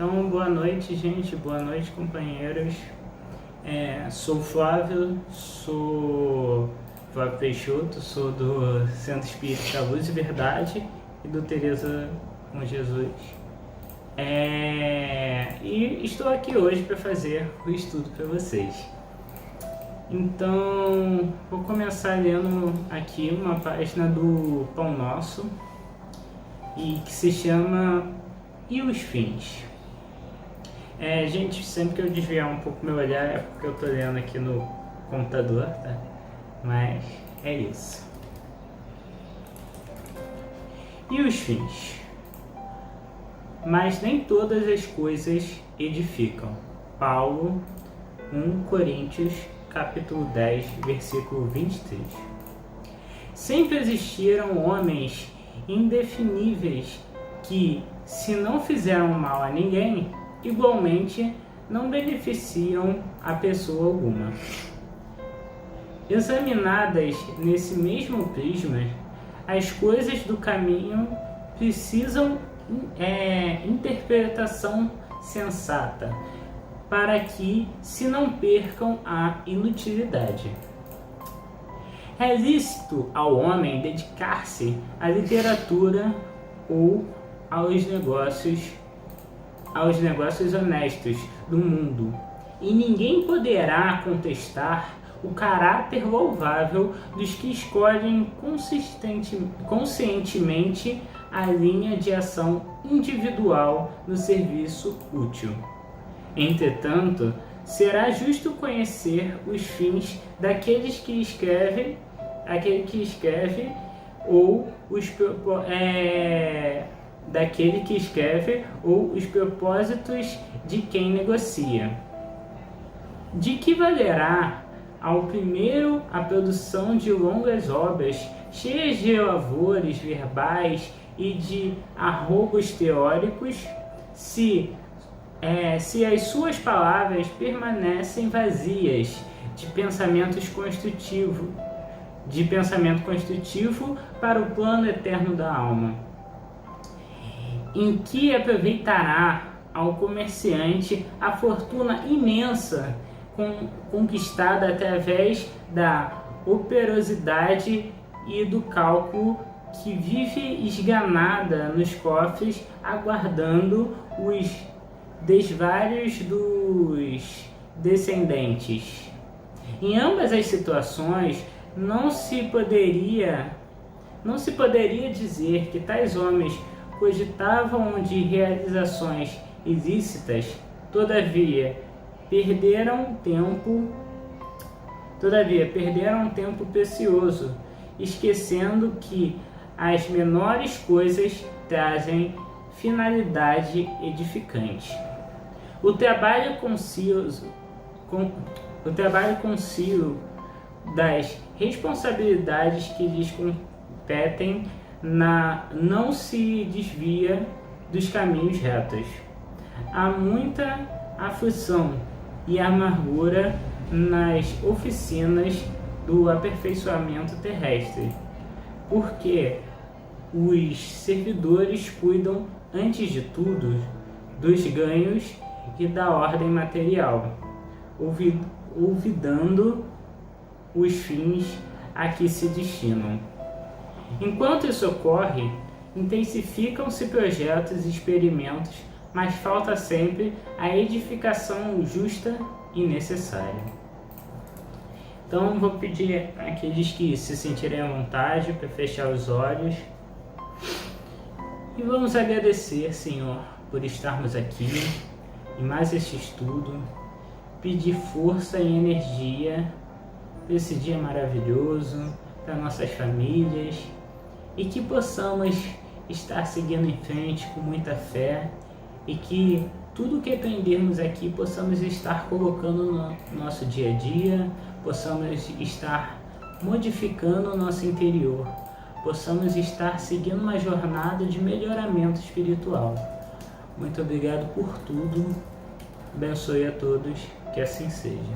Então, boa noite, gente, boa noite, companheiros. Sou Flávio Peixoto, sou do Centro Espírita Luz e Verdade e do Teresa com Jesus. E estou aqui hoje para fazer o estudo para vocês. Então, vou começar lendo aqui uma página do Pão Nosso e que se chama E os Fins. Gente, sempre que eu desviar um pouco meu olhar é porque eu estou lendo aqui no computador, tá? Mas é isso. E os fins? Mas nem todas as coisas edificam. Paulo, 1 Coríntios, capítulo 10, versículo 23. Sempre existiram homens indefiníveis que, se não fizeram mal a ninguém, igualmente não beneficiam a pessoa alguma. Examinadas nesse mesmo prisma, as coisas do caminho precisam interpretação sensata, para que se não percam a inutilidade. É lícito ao homem dedicar-se à literatura ou aos negócios honestos do mundo, e ninguém poderá contestar o caráter louvável dos que escolhem conscientemente a linha de ação individual no serviço útil. Entretanto, será justo conhecer os fins daquele que escreve ou os propósitos de quem negocia. De que valerá ao primeiro a produção de longas obras cheias de lavores verbais e de arrobos teóricos, se as suas palavras permanecem vazias de pensamento construtivo para o plano eterno da alma? Em que aproveitará ao comerciante a fortuna imensa conquistada através da operosidade e do cálculo, que vive esganada nos cofres, aguardando os desvários dos descendentes? Em ambas as situações, não se poderia dizer que tais homens cogitavam de realizações ilícitas, todavia perderam tempo precioso, esquecendo que as menores coisas trazem finalidade edificante. O trabalho conciso das responsabilidades que lhes competem não se desvia dos caminhos retos. Há muita aflição e amargura nas oficinas do aperfeiçoamento terrestre, porque os servidores cuidam, antes de tudo, dos ganhos e da ordem material, olvidando os fins a que se destinam. Enquanto isso ocorre, intensificam-se projetos e experimentos, mas falta sempre a edificação justa e necessária. Então, vou pedir àqueles que se sentirem à vontade para fechar os olhos e vamos agradecer, Senhor, por estarmos aqui em mais este estudo, pedir força e energia para esse dia maravilhoso, para nossas famílias, e que possamos estar seguindo em frente com muita fé, e que tudo que aprendermos aqui possamos estar colocando no nosso dia a dia, possamos estar modificando o nosso interior, possamos estar seguindo uma jornada de melhoramento espiritual. Muito obrigado por tudo, abençoe a todos, que assim seja.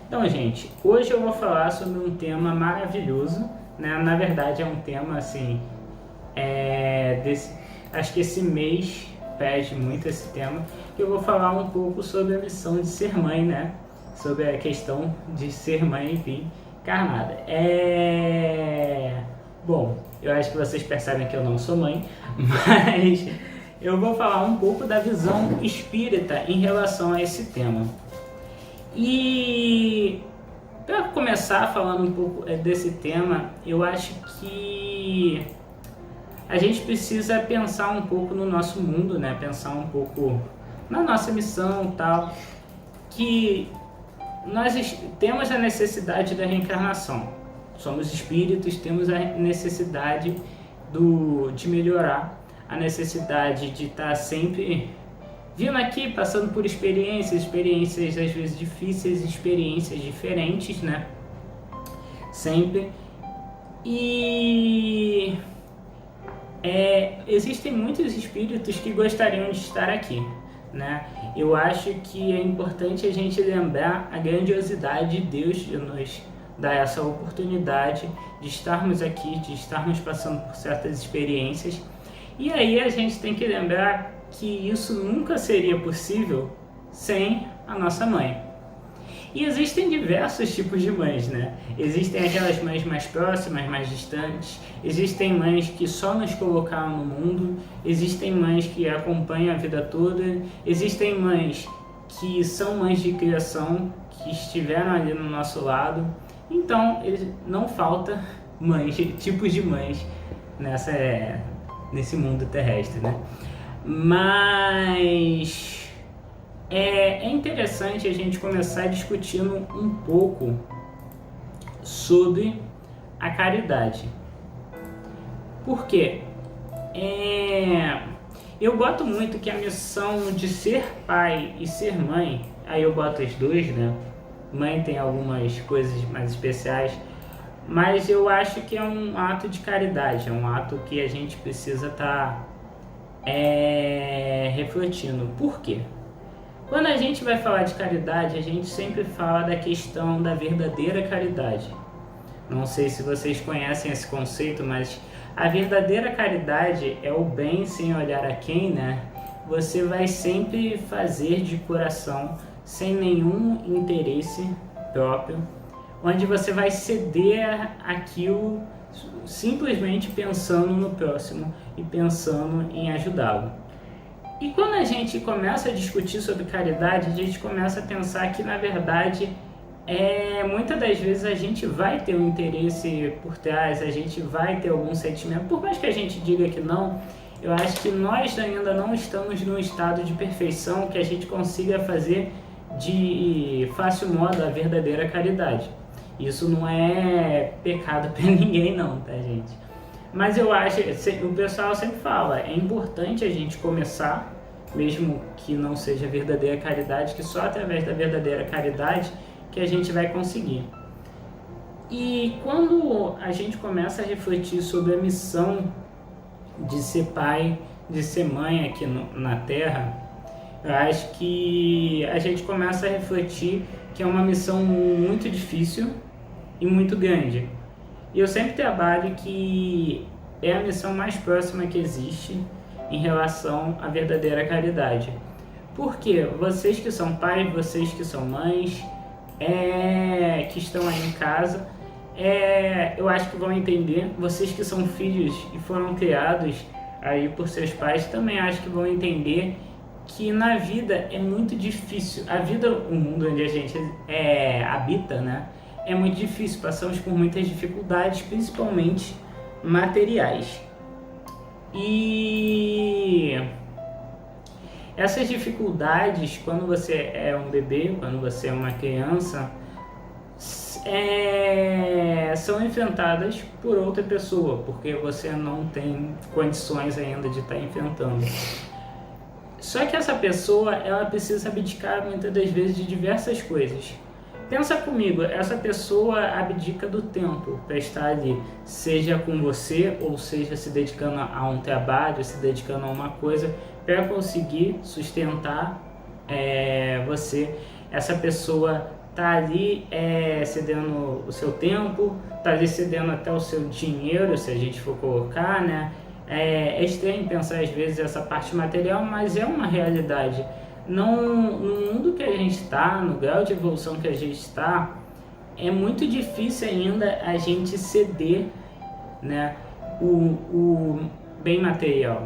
Então, gente, hoje eu vou falar sobre um tema maravilhoso, né? Na verdade é um tema assim, acho que esse mês pede muito esse tema, que eu vou falar um pouco sobre a missão de ser mãe, né? Sobre a questão de ser mãe, enfim, encarnada. Bom, eu acho que vocês percebem que eu não sou mãe, mas eu vou falar um pouco da visão espírita em relação a esse tema. E para começar falando um pouco desse tema, eu acho que a gente precisa pensar um pouco no nosso mundo, né? Pensar um pouco na nossa missão e tal, que nós temos a necessidade da reencarnação. Somos espíritos, temos a necessidade de melhorar, a necessidade de estar sempre vindo aqui, passando por experiências às vezes difíceis, experiências diferentes, né? Sempre. E existem muitos espíritos que gostariam de estar aqui, né? Eu acho que é importante a gente lembrar a grandiosidade de Deus de nos dar essa oportunidade de estarmos aqui, de estarmos passando por certas experiências. E aí a gente tem que lembrar que isso nunca seria possível sem a nossa mãe. E existem diversos tipos de mães, né? Existem aquelas mães mais próximas, mais distantes, existem mães que só nos colocaram no mundo, existem mães que acompanham a vida toda, existem mães que são mães de criação, que estiveram ali no nosso lado. Então, não falta mães, tipos de mães nesse mundo terrestre, né? Mas é interessante a gente começar discutindo um pouco sobre a caridade. Por quê? Eu boto muito que a missão de ser pai e ser mãe, aí eu boto as duas, né? Mãe tem algumas coisas mais especiais, mas eu acho que é um ato de caridade, é um ato que a gente precisa estar refletindo. Por quê? Quando a gente vai falar de caridade, a gente sempre fala da questão da verdadeira caridade. Não sei se vocês conhecem esse conceito, mas a verdadeira caridade é o bem sem olhar a quem, né? Você vai sempre fazer de coração, sem nenhum interesse próprio, onde você vai ceder aquilo simplesmente pensando no próximo e pensando em ajudá-lo. E quando a gente começa a discutir sobre caridade, a gente começa a pensar que, na verdade, muitas das vezes a gente vai ter um interesse por trás, a gente vai ter algum sentimento, por mais que a gente diga que não. Eu acho que nós ainda não estamos num estado de perfeição que a gente consiga fazer de fácil modo a verdadeira caridade. Isso não é pecado para ninguém não, tá, gente? Mas eu acho, o pessoal sempre fala, é importante a gente começar, mesmo que não seja verdadeira caridade, que só através da verdadeira caridade que a gente vai conseguir. E quando a gente começa a refletir sobre a missão de ser pai, de ser mãe aqui na Terra, eu acho que a gente começa a refletir que é uma missão muito difícil e muito grande. E eu sempre trabalho que é a missão mais próxima que existe em relação à verdadeira caridade. Porque vocês que são pais, vocês que são mães, que estão aí em casa, eu acho que vão entender. Vocês que são filhos e foram criados aí por seus pais, também acho que vão entender que na vida é muito difícil. A vida, o mundo onde a gente habita, né, é muito difícil. Passamos por muitas dificuldades, principalmente materiais. E essas dificuldades, quando você é um bebê, quando você é uma criança, são enfrentadas por outra pessoa, porque você não tem condições ainda de estar enfrentando. Só que essa pessoa, ela precisa abdicar muitas das vezes de diversas coisas. Pensa comigo, essa pessoa abdica do tempo para estar ali, seja com você, ou seja se dedicando a um trabalho, se dedicando a uma coisa, para conseguir sustentar você. Essa pessoa está ali cedendo o seu tempo, está ali cedendo até o seu dinheiro, se a gente for colocar, né? É estranho pensar às vezes essa parte material, mas é uma realidade. Não, no mundo que a gente está, no grau de evolução que a gente está, é muito difícil ainda a gente ceder, né, o bem material.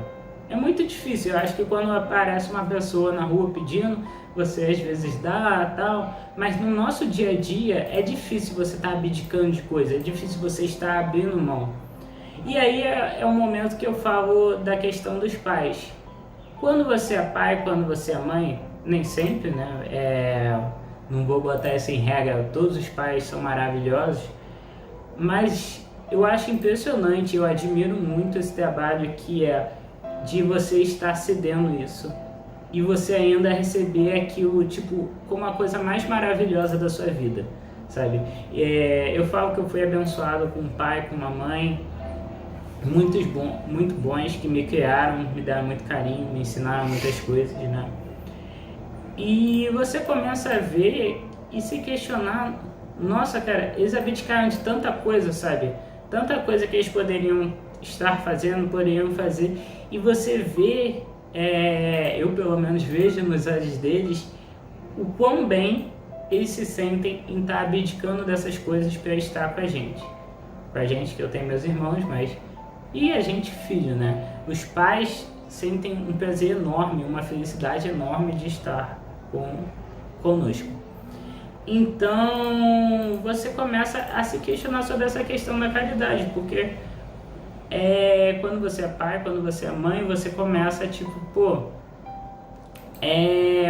É muito difícil. Eu acho que quando aparece uma pessoa na rua pedindo, você às vezes dá, tal, mas no nosso dia a dia é difícil você estar abdicando de coisa, é difícil você estar abrindo mão. E aí é o momento que eu falo da questão dos pais. Quando você é pai, quando você é mãe, nem sempre, né? Não vou botar isso em regra, todos os pais são maravilhosos, mas eu acho impressionante, eu admiro muito esse trabalho que é de você estar cedendo isso e você ainda receber aquilo tipo como a coisa mais maravilhosa da sua vida, sabe? Eu falo que eu fui abençoado com um pai, com uma mãe muito bons, que me criaram, me deram muito carinho, me ensinaram muitas coisas, né? E você começa a ver e se questionar, nossa, cara, eles abdicaram de tanta coisa, sabe? Tanta coisa que eles poderiam estar fazendo, poderiam fazer, e você vê, eu pelo menos vejo nos olhos deles, o quão bem eles se sentem em estar abdicando dessas coisas para estar com a gente. Com a gente, que eu tenho meus irmãos, mas... E a gente, filho, né? Os pais sentem um prazer enorme, uma felicidade enorme de estar conosco. Então, você começa a se questionar sobre essa questão da caridade, porque quando você é pai, quando você é mãe, você começa tipo,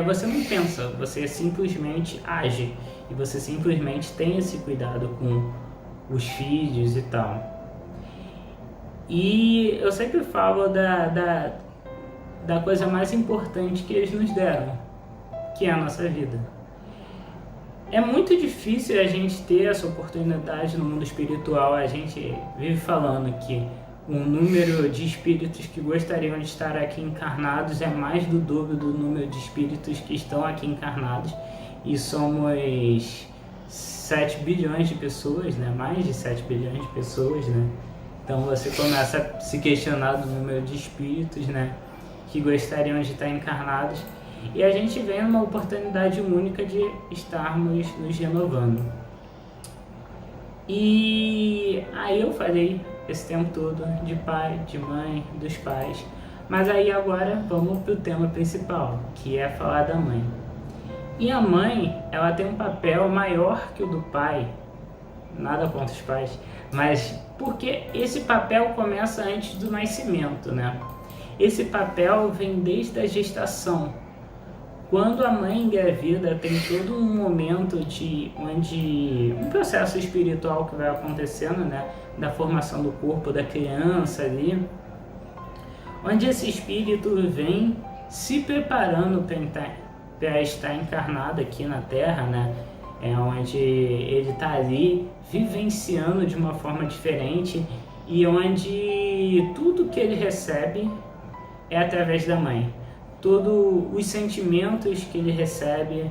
você não pensa, você simplesmente age, e você simplesmente tem esse cuidado com os filhos e tal. E eu sempre falo da coisa mais importante que eles nos deram, que é a nossa vida. É muito difícil a gente ter essa oportunidade no mundo espiritual. A gente vive falando que o número de espíritos que gostariam de estar aqui encarnados é mais do dobro do número de espíritos que estão aqui encarnados. E somos 7 bilhões de pessoas, né? Mais de 7 bilhões de pessoas, né? Então você começa a se questionar do número de espíritos, né, que gostariam de estar encarnados, e a gente vem numa oportunidade única de estarmos nos renovando. E aí eu falei esse tempo todo de pai, de mãe, dos pais, mas aí agora vamos para o tema principal, que é falar da mãe. E a mãe, ela tem um papel maior que o do pai, nada contra os pais, mas porque esse papel começa antes do nascimento, né? Esse papel vem desde a gestação. Quando a mãe engravida, tem todo um momento onde um processo espiritual que vai acontecendo, né? Da formação do corpo da criança ali, onde esse espírito vem se preparando para estar encarnado aqui na Terra, né? Onde ele está ali vivenciando de uma forma diferente, e onde tudo que ele recebe é através da mãe. Todos os sentimentos que ele recebe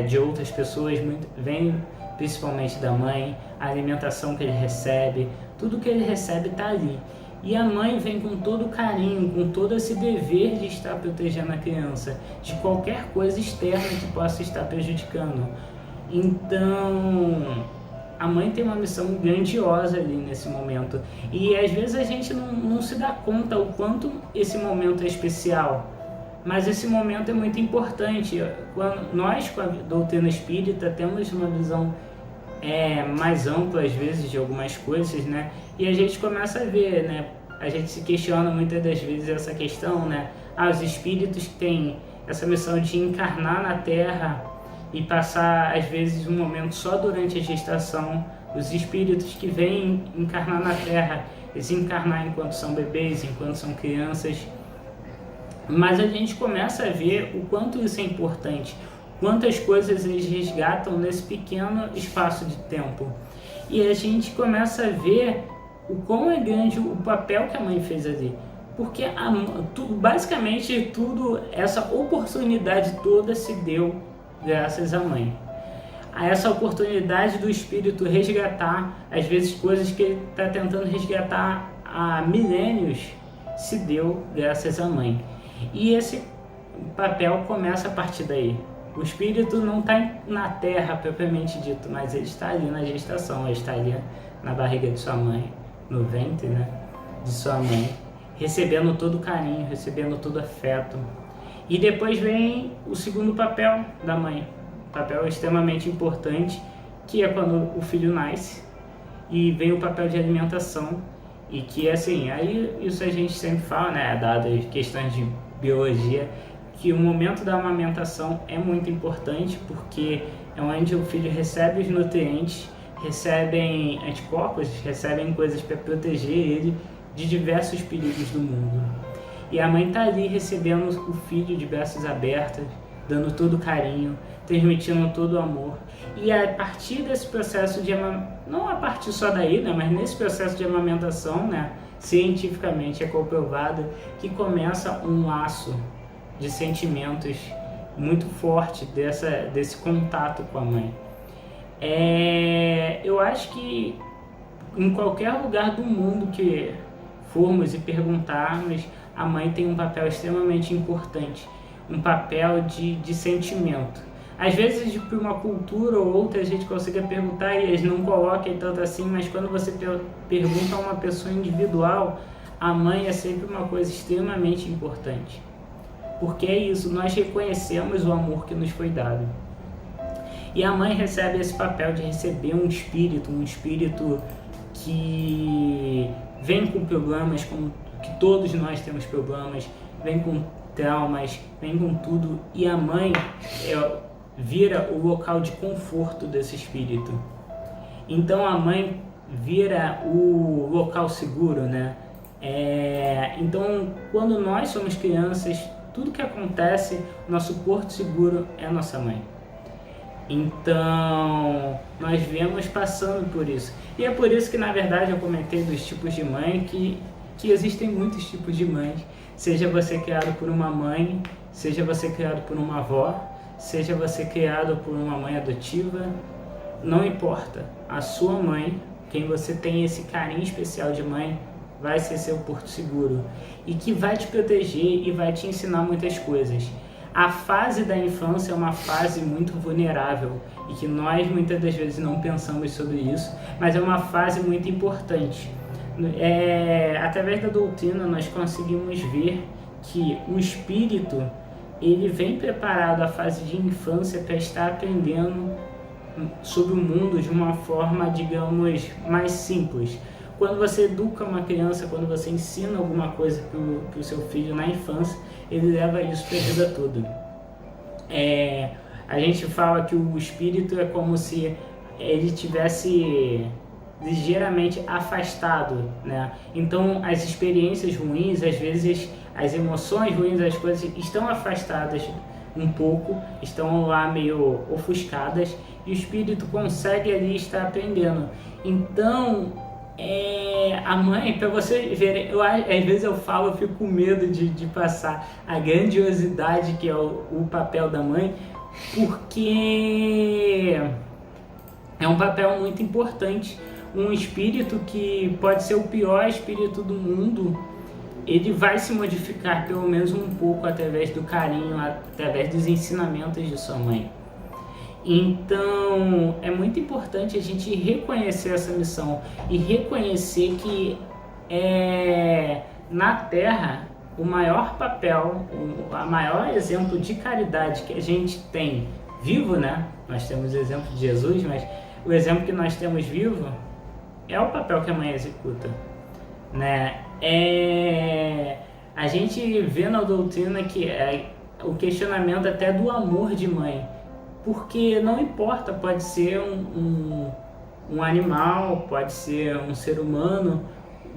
de outras pessoas vem principalmente da mãe, a alimentação que ele recebe, tudo que ele recebe está ali. E a mãe vem com todo o carinho, com todo esse dever de estar protegendo a criança de qualquer coisa externa que possa estar prejudicando. Então, a mãe tem uma missão grandiosa ali nesse momento. E às vezes a gente não se dá conta o quanto esse momento é especial. Mas esse momento é muito importante. Quando nós, com a doutrina espírita, temos uma visão mais ampla às vezes de algumas coisas, né? E a gente começa a ver, né? A gente se questiona muitas das vezes essa questão, né? Os espíritos que têm essa missão de encarnar na Terra e passar às vezes um momento só durante a gestação. Os espíritos que vêm encarnar na Terra, eles encarnar enquanto são bebês, enquanto são crianças. Mas a gente começa a ver o quanto isso é importante, quantas coisas eles resgatam nesse pequeno espaço de tempo. E a gente começa a ver o quão é grande o papel que a mãe fez ali. Porque basicamente tudo, essa oportunidade toda se deu graças à mãe. A essa oportunidade do espírito resgatar, às vezes, coisas que ele está tentando resgatar há milênios se deu graças à mãe. E esse papel começa a partir daí. O espírito não está na terra propriamente dito, mas ele está ali na gestação, ele está ali na barriga de sua mãe, no ventre, né, de sua mãe, recebendo todo o carinho, recebendo todo o afeto. E depois vem o segundo papel da mãe, papel extremamente importante, que é quando o filho nasce, e vem o papel de alimentação, e que assim, aí isso a gente sempre fala, né, dadas questões de biologia, que o momento da amamentação é muito importante, porque é onde o filho recebe os nutrientes, recebem anticorpos, recebem coisas para proteger ele de diversos perigos do mundo. E a mãe está ali recebendo o filho de braços abertos, dando todo o carinho, transmitindo todo o amor. E a partir desse processo de amamentação, não a partir só daí, né, mas nesse processo de amamentação, né, cientificamente é comprovado que começa um laço de sentimentos muito forte desse contato com a mãe. Eu acho que em qualquer lugar do mundo que formos e perguntarmos, a mãe tem um papel extremamente importante, um papel de sentimento. Às vezes, por uma cultura ou outra, a gente consiga perguntar e eles não colocam tanto assim, mas quando você pergunta a uma pessoa individual, a mãe é sempre uma coisa extremamente importante. Porque é isso, nós reconhecemos o amor que nos foi dado. E a mãe recebe esse papel de receber um espírito que vem com problemas, que todos nós temos problemas, vem com traumas, vem com tudo, e a mãe vira o local de conforto desse espírito. Então a mãe vira o local seguro, né? Então, quando nós somos crianças, tudo que acontece, nosso porto seguro é a nossa mãe. Então, nós viemos passando por isso. E é por isso que, na verdade, eu comentei dos tipos de mãe, que existem muitos tipos de mães. Seja você criado por uma mãe, seja você criado por uma avó, seja você criado por uma mãe adotiva, não importa. A sua mãe, quem você tem esse carinho especial de mãe, vai ser seu porto seguro. E que vai te proteger e vai te ensinar muitas coisas. A fase da infância é uma fase muito vulnerável e que nós muitas das vezes não pensamos sobre isso, mas é uma fase muito importante. Através da doutrina nós conseguimos ver que o espírito ele vem preparado à fase de infância para estar aprendendo sobre o mundo de uma forma, digamos, mais simples. Quando você educa uma criança, quando você ensina alguma coisa para o seu filho na infância, ele leva isso para a vida toda. A gente fala que o espírito é como se ele tivesse ligeiramente afastado, né? Então as experiências ruins, às vezes as emoções ruins, as coisas estão afastadas um pouco, estão lá meio ofuscadas, e o espírito consegue ali estar aprendendo. Então a mãe, para vocês verem, às vezes eu falo, eu fico com medo de passar a grandiosidade que é o papel da mãe, porque é um papel muito importante. Um espírito que pode ser o pior espírito do mundo, ele vai se modificar pelo menos um pouco através do carinho, através dos ensinamentos de sua mãe. Então, é muito importante a gente reconhecer essa missão e reconhecer que na Terra o maior papel, o maior exemplo de caridade que a gente tem vivo, né? Nós temos o exemplo de Jesus, mas o exemplo que nós temos vivo é o papel que a mãe executa, né? A gente vê na doutrina que o questionamento até do amor de mãe. Porque não importa, pode ser um animal, pode ser um ser humano,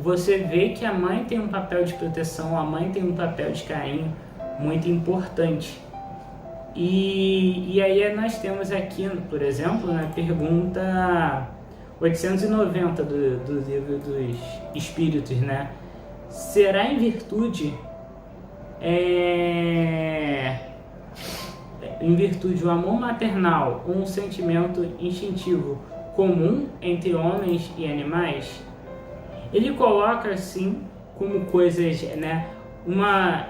você vê que a mãe tem um papel de proteção, a mãe tem um papel de carinho muito importante. E aí nós temos aqui, por exemplo, na pergunta 890 do livro dos Espíritos, né? Será em virtude o amor maternal um sentimento instintivo comum entre homens e animais? Ele coloca assim como coisas, né, uma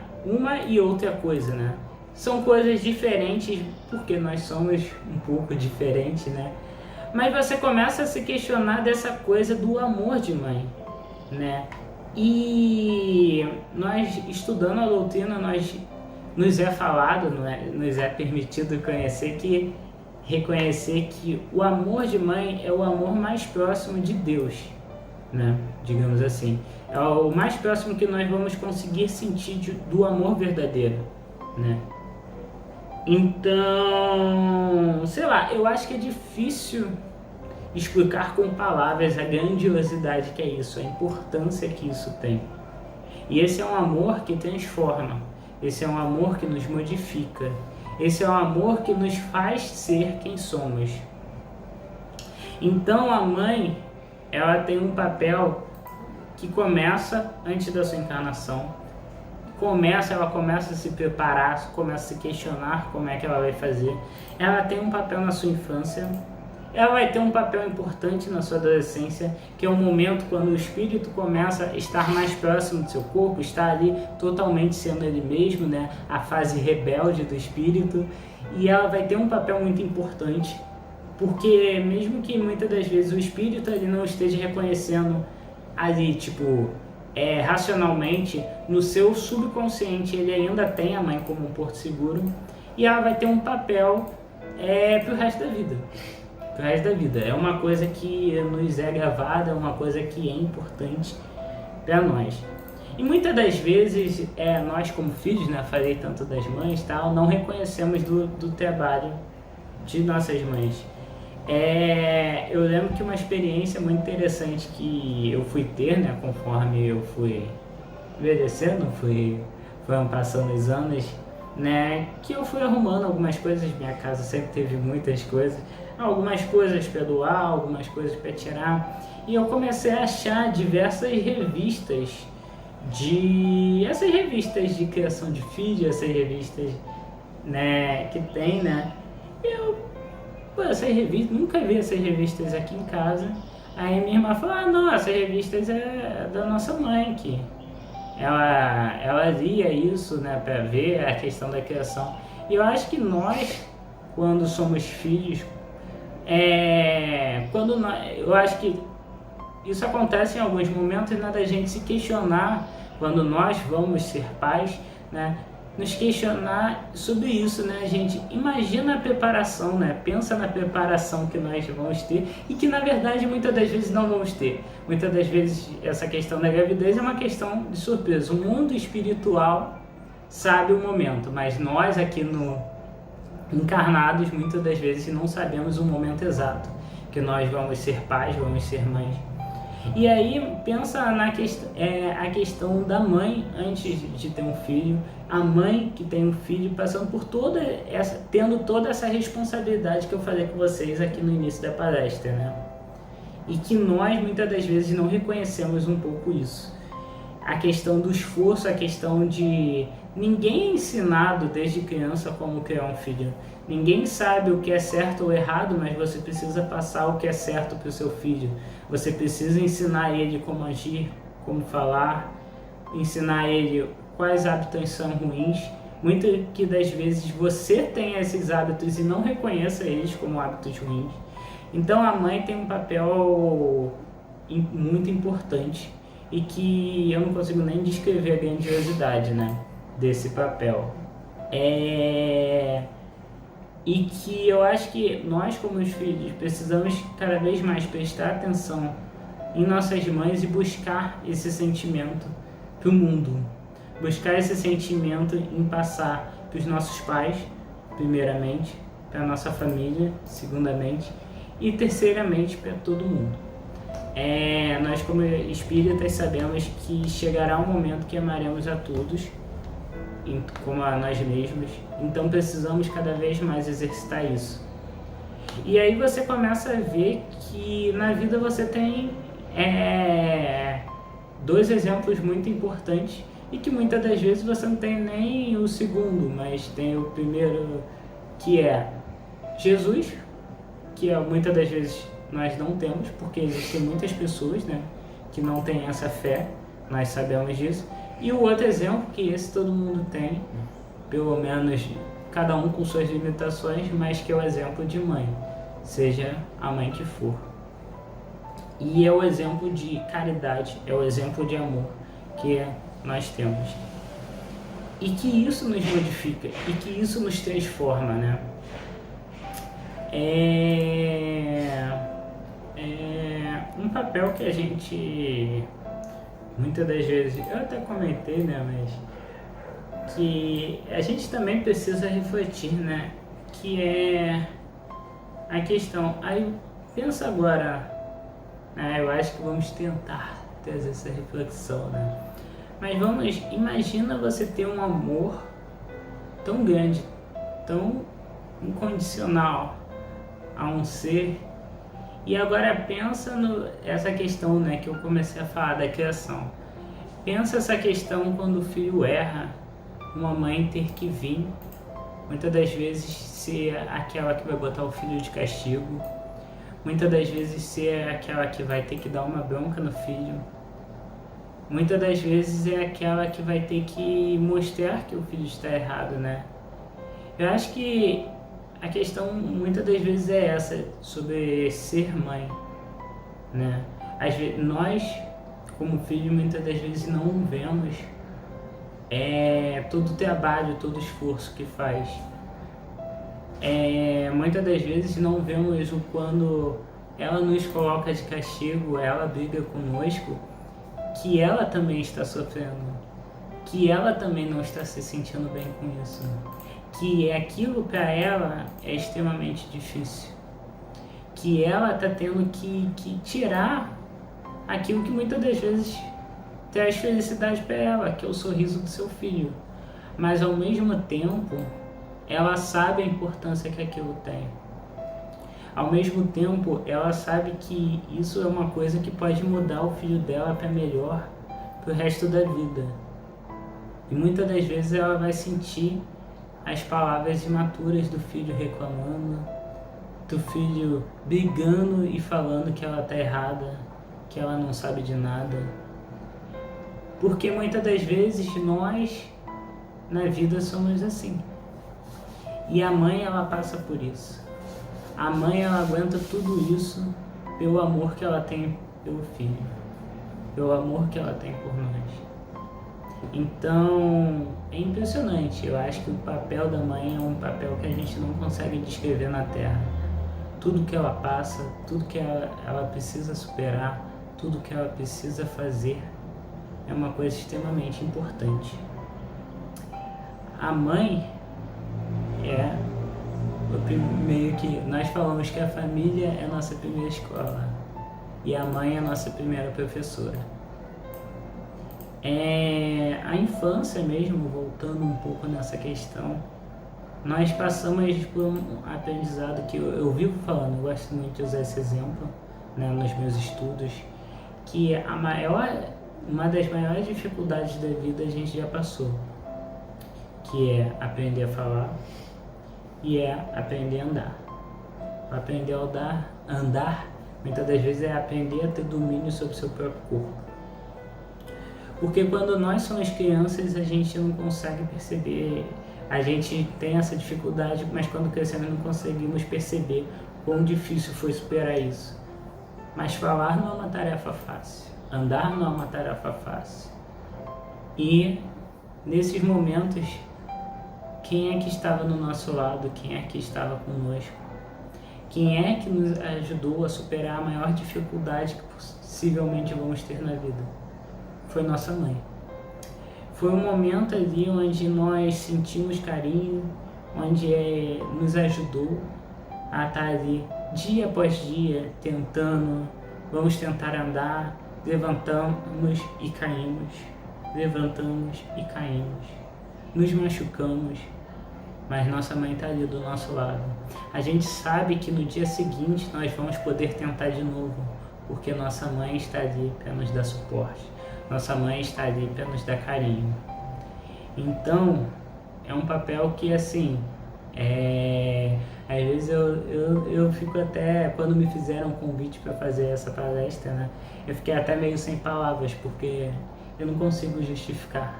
e outra coisa, né? São coisas diferentes porque nós somos um pouco diferentes, né? Mas você começa a se questionar dessa coisa do amor de mãe, né? E nós, estudando a doutrina, nos é falado, nos é permitido reconhecer que o amor de mãe é o amor mais próximo de Deus, né? Digamos assim. É o mais próximo que nós vamos conseguir sentir do amor verdadeiro, né? Então, sei lá, eu acho que é difícil explicar com palavras a grandiosidade que é isso, a importância que isso tem. E esse é um amor que transforma, esse é um amor que nos modifica, esse é um amor que nos faz ser quem somos. Então a mãe, ela tem um papel que começa antes da sua encarnação. Ela começa a se preparar, começa a se questionar como é que ela vai fazer. Ela tem um papel na sua infância, ela vai ter um papel importante na sua adolescência, que é o momento quando o espírito começa a estar mais próximo do seu corpo, está ali totalmente sendo ele mesmo, né? A fase rebelde do espírito. E ela vai ter um papel muito importante, porque mesmo que muitas das vezes o espírito ele não esteja reconhecendo ali, tipo, racionalmente, no seu subconsciente ele ainda tem a mãe como um porto seguro, e ela vai ter um papel pro resto da vida. Pro resto da vida. É uma coisa que nos é gravada, é uma coisa que é importante para nós. E muitas das vezes, nós como filhos, né, falei tanto das mães, tal, não reconhecemos do trabalho de nossas mães. Eu lembro que uma experiência muito interessante que eu fui ter, né, conforme eu fui envelhecendo, foram passando os anos, né, que eu fui arrumando algumas coisas. Minha casa sempre teve muitas coisas, algumas coisas para doar, algumas coisas para tirar, e eu comecei a achar diversas revistas essas revistas de criação de filho, essas revistas, né, que tem, né, essas revistas, nunca vi essas revistas aqui em casa. Aí minha irmã falou, não, essas revistas é da nossa mãe, que ela lia isso, né, para ver a questão da criação. E eu acho que nós, quando somos filhos, eu acho que isso acontece em alguns momentos, né, da gente se questionar quando nós vamos ser pais, né, nos questionar sobre isso, né, gente? Imagina a preparação, né? Pensa na preparação que nós vamos ter e que na verdade muitas das vezes não vamos ter. Muitas das vezes essa questão da gravidez é uma questão de surpresa. O mundo espiritual sabe o momento, mas nós aqui encarnados muitas das vezes não sabemos o momento exato que nós vamos ser pais, vamos ser mães. E aí pensa a questão da mãe antes de ter um filho, a mãe que tem um filho passando por tendo toda essa responsabilidade que eu falei com vocês aqui no início da palestra, né? E que nós muitas das vezes não reconhecemos um pouco isso. A questão do esforço, a questão de ninguém é ensinado desde criança como criar um filho. Ninguém sabe o que é certo ou errado, mas você precisa passar o que é certo para o seu filho. Você precisa ensinar ele como agir, como falar, ensinar ele quais hábitos são ruins. Muitas que das vezes você tem esses hábitos e não reconheça eles como hábitos ruins. Então a mãe tem um papel muito importante e que eu não consigo nem descrever a grandiosidade, né, desse papel. E que eu acho que nós, como os filhos, precisamos cada vez mais prestar atenção em nossas mães e buscar esse sentimento para o mundo. Buscar esse sentimento em passar para os nossos pais, primeiramente, para a nossa família, segundamente, e terceiramente para todo mundo. Nós, como espíritas, sabemos que chegará um momento que amaremos a todos, como a nós mesmos, então precisamos cada vez mais exercitar isso. E aí você começa a ver que na vida você tem dois exemplos muito importantes e que muitas das vezes você não tem nem o segundo, mas tem o primeiro, que é Jesus, que muitas das vezes nós não temos, porque existem muitas pessoas, né, que não têm essa fé, nós sabemos disso. E o outro exemplo, que esse todo mundo tem, pelo menos cada um com suas limitações, mas que é o exemplo de mãe, seja a mãe que for. E é o exemplo de caridade, é o exemplo de amor que nós temos. E que isso nos modifica, e que isso nos transforma, né? É um papel que a gente, muitas das vezes, eu até comentei, né, mas que a gente também precisa refletir, né, que é a questão. Aí pensa agora, eu acho que vamos tentar ter essa reflexão, né? Mas imagina você ter um amor tão grande, tão incondicional a um ser. E agora pensa essa questão, né, que eu comecei a falar da criação. Pensa essa questão quando o filho erra, uma mãe ter que vir, muitas das vezes ser aquela que vai botar o filho de castigo, muitas das vezes ser aquela que vai ter que dar uma bronca no filho, muitas das vezes é aquela que vai ter que mostrar que o filho está errado, né? Eu acho que a questão muitas das vezes é essa, sobre ser mãe, né? Às vezes, nós, como filho, muitas das vezes não vemos todo o trabalho, todo o esforço que faz. Muitas das vezes não vemos o quando ela nos coloca de castigo, ela briga conosco, que ela também está sofrendo, que ela também não está se sentindo bem com isso, que aquilo para ela é extremamente difícil, que ela está tendo que tirar aquilo que muitas das vezes traz felicidade para ela, que é o sorriso do seu filho, mas ao mesmo tempo ela sabe a importância que aquilo tem. Ao mesmo tempo, ela sabe que isso é uma coisa que pode mudar o filho dela para melhor pro resto da vida. E muitas das vezes ela vai sentir as palavras imaturas do filho reclamando, do filho brigando e falando que ela tá errada, que ela não sabe de nada. Porque muitas das vezes nós, na vida, somos assim. E a mãe, ela passa por isso. A mãe, ela aguenta tudo isso pelo amor que ela tem pelo filho, pelo amor que ela tem por nós. Então, é impressionante. Eu acho que o papel da mãe é um papel que a gente não consegue descrever na Terra. Tudo que ela passa, tudo que ela precisa superar, tudo que ela precisa fazer, é uma coisa extremamente importante. A mãe meio que nós falamos que a família é a nossa primeira escola e a mãe é a nossa primeira professora. A infância mesmo, voltando um pouco nessa questão, nós passamos por um aprendizado que eu vivo falando, eu gosto muito de usar esse exemplo, né, nos meus estudos, que uma das maiores dificuldades da vida a gente já passou, que é aprender a falar e é aprender a andar. Aprender a andar, muitas das vezes é aprender a ter domínio sobre o seu próprio corpo. Porque quando nós somos crianças, a gente não consegue perceber, a gente tem essa dificuldade, mas quando crescemos não conseguimos perceber quão difícil foi superar isso. Mas falar não é uma tarefa fácil, andar não é uma tarefa fácil. E nesses momentos, quem é que estava no nosso lado? Quem é que estava conosco? Quem é que nos ajudou a superar a maior dificuldade que possivelmente vamos ter na vida? Foi nossa mãe. Foi um momento ali onde nós sentimos carinho, onde nos ajudou a estar ali dia após dia tentando, vamos tentar andar, levantamos e caímos, levantamos e caímos, nos machucamos, mas nossa mãe está ali do nosso lado. A gente sabe que no dia seguinte nós vamos poder tentar de novo, porque nossa mãe está ali para nos dar suporte, nossa mãe está ali para nos dar carinho. Então, é um papel que, assim, Às vezes eu fico até, quando me fizeram um convite para fazer essa palestra, né, eu fiquei até meio sem palavras, porque eu não consigo justificar.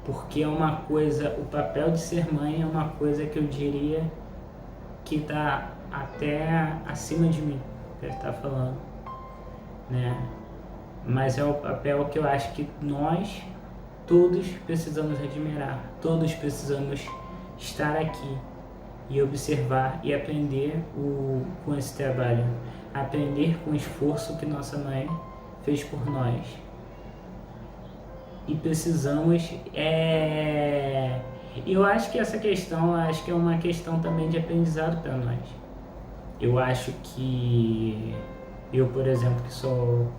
Porque é uma coisa, o papel de ser mãe é uma coisa que eu diria que está até acima de mim, que ele está falando, né? Mas é o papel que eu acho que nós todos precisamos admirar, todos precisamos estar aqui e observar e aprender com esse trabalho, aprender com o esforço que nossa mãe fez por nós. E precisamos, eu acho que essa questão, acho que é uma questão também de aprendizado para nós. Eu acho que eu, por exemplo, que sou,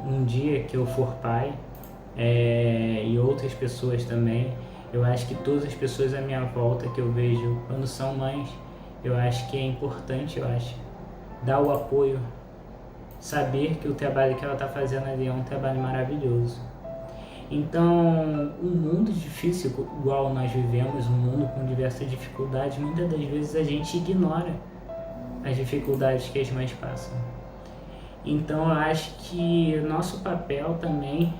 um dia que eu for pai, e outras pessoas também, eu acho que todas as pessoas à minha volta que eu vejo quando são mães, eu acho que é importante, eu acho, dar o apoio, saber que o trabalho que ela está fazendo ali é um trabalho maravilhoso. Então, um mundo difícil igual nós vivemos, um mundo com diversas dificuldades, muitas das vezes a gente ignora as dificuldades que as mães passam. Então, eu acho que nosso papel também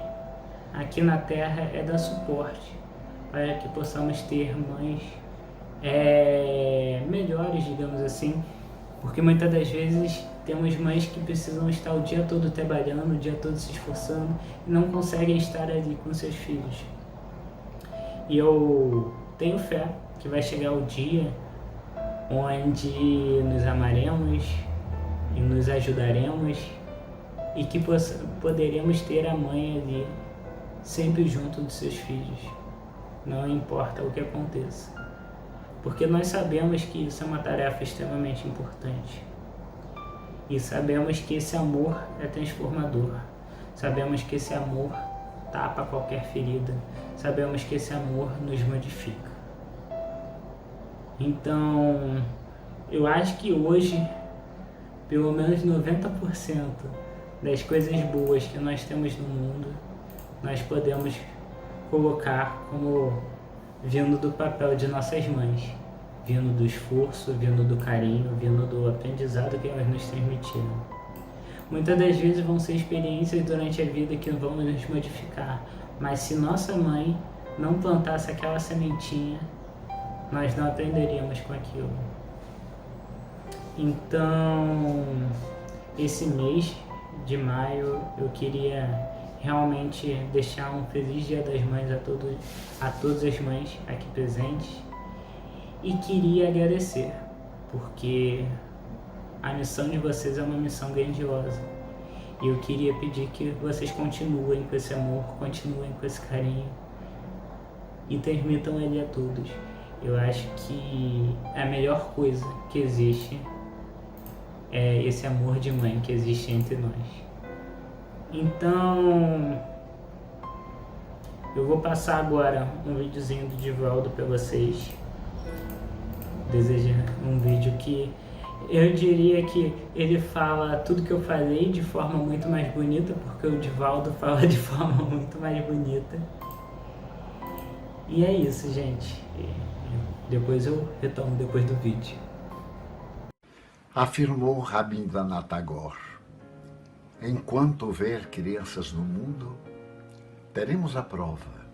aqui na Terra é dar suporte para que possamos ter mães melhores, digamos assim, porque muitas das vezes temos mães que precisam estar o dia todo trabalhando, o dia todo se esforçando e não conseguem estar ali com seus filhos. E eu tenho fé que vai chegar o dia onde nos amaremos e nos ajudaremos e que poderemos ter a mãe ali sempre junto dos seus filhos, não importa o que aconteça, porque nós sabemos que isso é uma tarefa extremamente importante e sabemos que esse amor é transformador, sabemos que esse amor tapa qualquer ferida, sabemos que esse amor nos modifica. Então, eu acho que hoje, pelo menos 90% das coisas boas que nós temos no mundo, nós podemos colocar como vindo do papel de nossas mães, vindo do esforço, vindo do carinho, vindo do aprendizado que elas nos transmitiram. Muitas das vezes vão ser experiências durante a vida que vão nos modificar, mas se nossa mãe não plantasse aquela sementinha, nós não aprenderíamos com aquilo. Então, esse mês de maio eu queria realmente deixar um feliz Dia das Mães a todas as mães aqui presentes e queria agradecer, porque a missão de vocês é uma missão grandiosa e eu queria pedir que vocês continuem com esse amor, continuem com esse carinho e transmitam ele a todos. Eu acho que a melhor coisa que existe é esse amor de mãe que existe entre nós. Então, eu vou passar agora um videozinho do Divaldo para vocês. Desejo um vídeo que eu diria que ele fala tudo que eu falei de forma muito mais bonita, porque o Divaldo fala de forma muito mais bonita. E é isso, gente. Depois eu retomo depois do vídeo. Afirmou Rabindranath Tagore: enquanto houver crianças no mundo, teremos a prova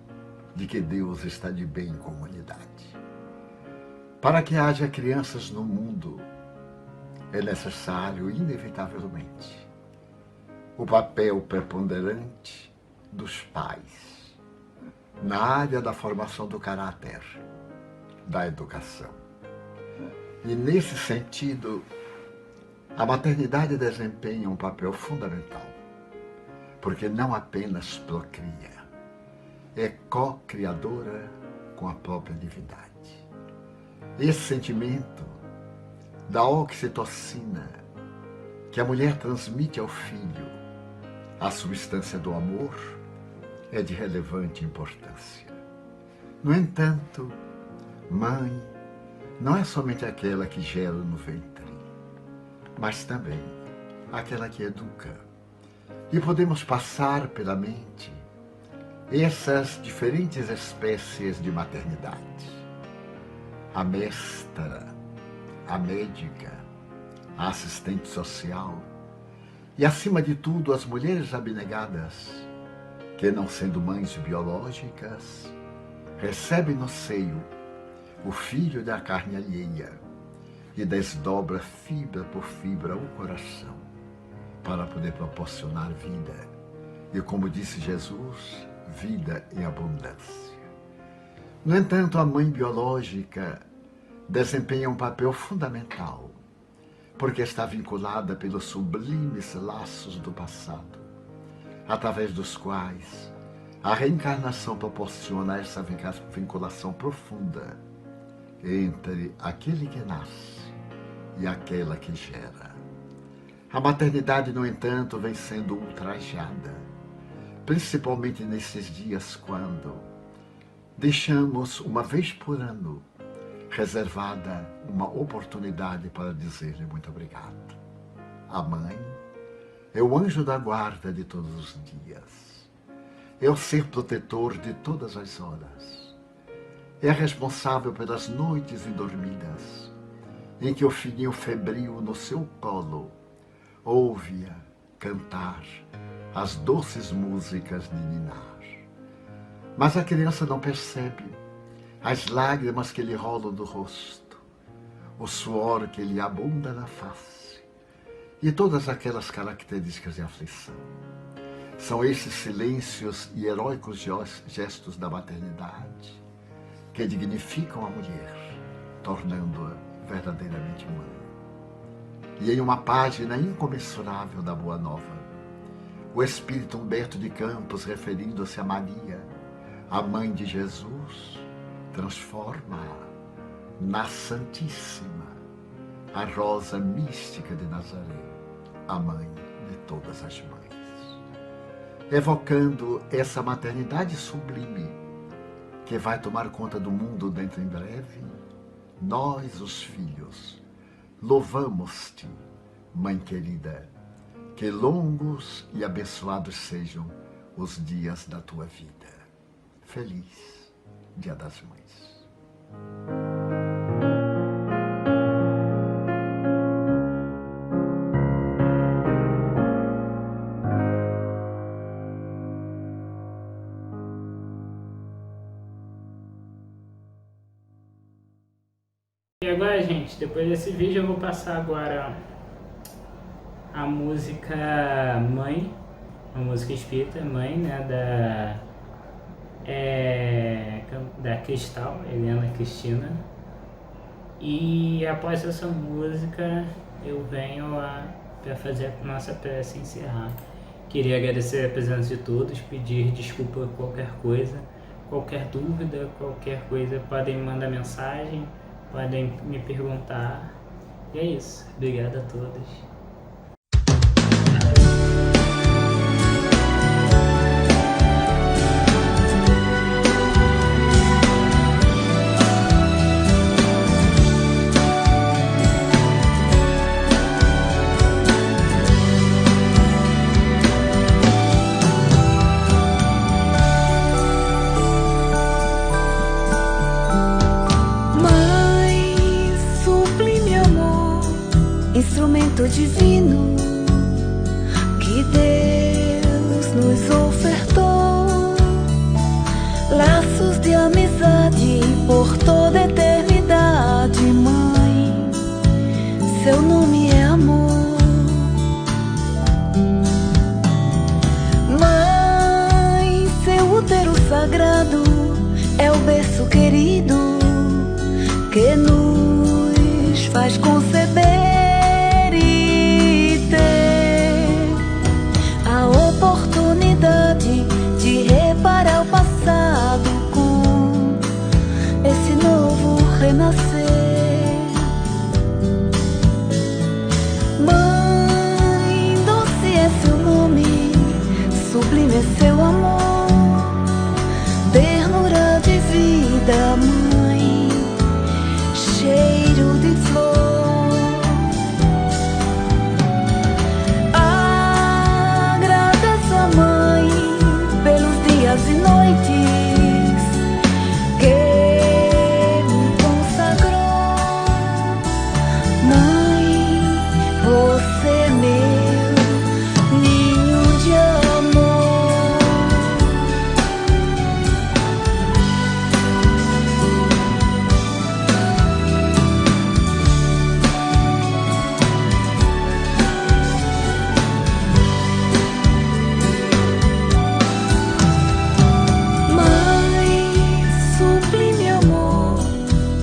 de que Deus está de bem com a humanidade. Para que haja crianças no mundo, é necessário, inevitavelmente, o papel preponderante dos pais na área da formação do caráter, da educação. E, nesse sentido, a maternidade desempenha um papel fundamental, porque não apenas procria, é co-criadora com a própria divindade. Esse sentimento da oxitocina que a mulher transmite ao filho, a substância do amor, é de relevante importância. No entanto, mãe não é somente aquela que gera no ventre, mas também aquela que educa. E podemos passar pela mente essas diferentes espécies de maternidade. a mestra, a médica, a assistente social e, acima de tudo, as mulheres abnegadas que, não sendo mães biológicas, recebem no seio o filho da carne alheia e desdobra fibra por fibra o coração para poder proporcionar vida. E, como disse Jesus, vida em abundância. No entanto, a mãe biológica desempenha um papel fundamental, porque está vinculada pelos sublimes laços do passado, através dos quais a reencarnação proporciona essa vinculação profunda entre aquele que nasce e aquela que gera. A maternidade, no entanto, vem sendo ultrajada, principalmente nesses dias quando deixamos, uma vez por ano, reservada uma oportunidade para dizer-lhe muito obrigado. A mãe é o anjo da guarda de todos os dias, é o ser protetor de todas as horas, é a responsável pelas noites indormidas, em que o filhinho febril no seu colo ouve-a cantar as doces músicas de ninar. Mas a criança não percebe as lágrimas que lhe rolam do rosto, o suor que lhe abunda na face e todas aquelas características de aflição. São esses silêncios e heróicos gestos da maternidade que dignificam a mulher, tornando-a verdadeiramente mãe. E em uma página incomensurável da Boa Nova, o espírito Humberto de Campos, referindo-se a Maria, a mãe de Jesus, transforma-a na Santíssima, a rosa mística de Nazaré, a mãe de todas as mães. Evocando essa maternidade sublime que vai tomar conta do mundo dentro em breve, nós, os filhos, louvamos-te, Mãe querida, que longos e abençoados sejam os dias da tua vida. Feliz Dia das Mães. E agora, gente, depois desse vídeo eu vou passar agora a música Mãe, a música espírita Mãe, né, da Cristal, Helena Cristina. E após essa música eu venho para fazer a nossa prece e encerrar. Queria agradecer a presença de todos, pedir desculpa por qualquer dúvida, qualquer coisa, podem me mandar mensagem, podem me perguntar. E é isso. Obrigado a todos. Instrumento divino que Deus nos ofertou, laços de amizade por toda eternidade. Mãe, seu nome é amor. Mãe, seu útero sagrado é o berço querido que nos faz conceber de reparar o passado com esse novo renascer. Mãe, doce é seu nome, sublime é seu amor, ternura de vida, mãe, cheiro de flor. E noites que me consagram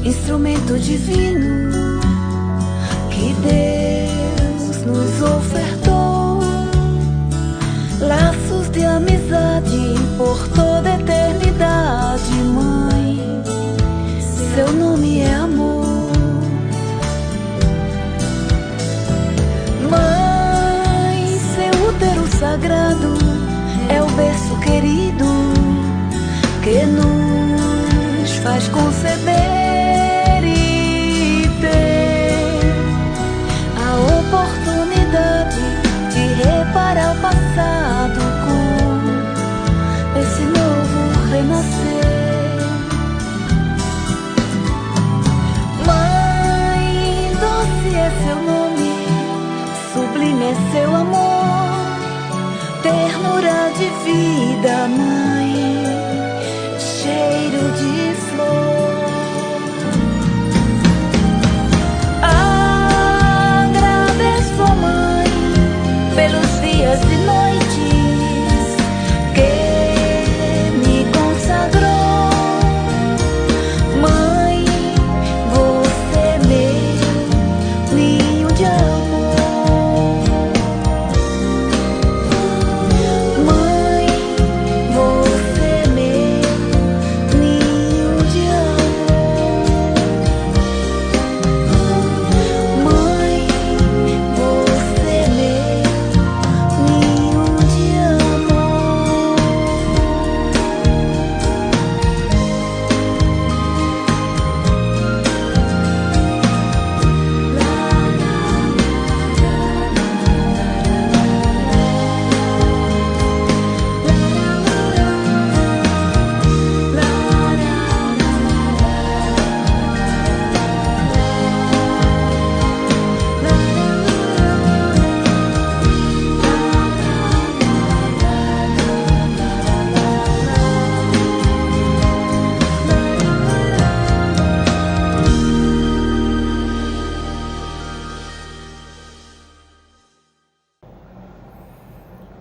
instrumento divino que Deus nos ofertou, laços de amizade por toda a eternidade. Mãe, seu nome é amor. Mãe, seu útero sagrado é o berço querido que nos faz conceber e ter a oportunidade de reparar o passado com esse novo renascer. Mãe, doce é seu nome, sublime é seu amor, ternura de vida, mãe, cheiro de flor. Agradeço a mãe pelos dias e noites que me consagrou. Mãe, você é meu ninho de amor. Mãe, você é meu ninho de amor. Mãe, você é meu ninho de amor.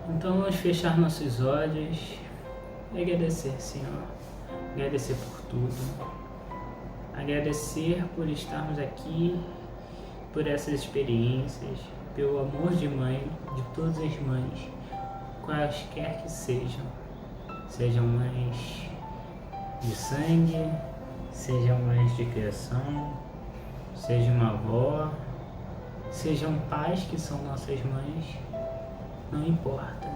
Então vamos fechar nossos olhos e agradecer, Senhor. Agradecer por tudo. Agradecer por estarmos aqui, por essas experiências, pelo amor de mãe, de todas as mães, quaisquer que sejam. Sejam mães de sangue, sejam mães de criação, seja uma avó, sejam pais que são nossas mães. Não importa.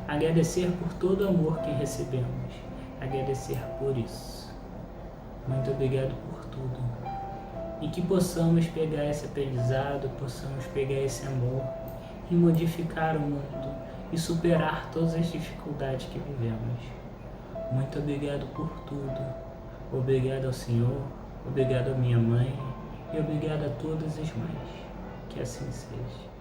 Agradecer por todo o amor que recebemos. Agradecer por isso. Muito obrigado por tudo. E que possamos pegar esse aprendizado, possamos pegar esse amor e modificar o mundo e superar todas as dificuldades que vivemos. Muito obrigado por tudo. Obrigado ao Senhor, obrigado à minha mãe e obrigado a todas as mães. Que assim seja.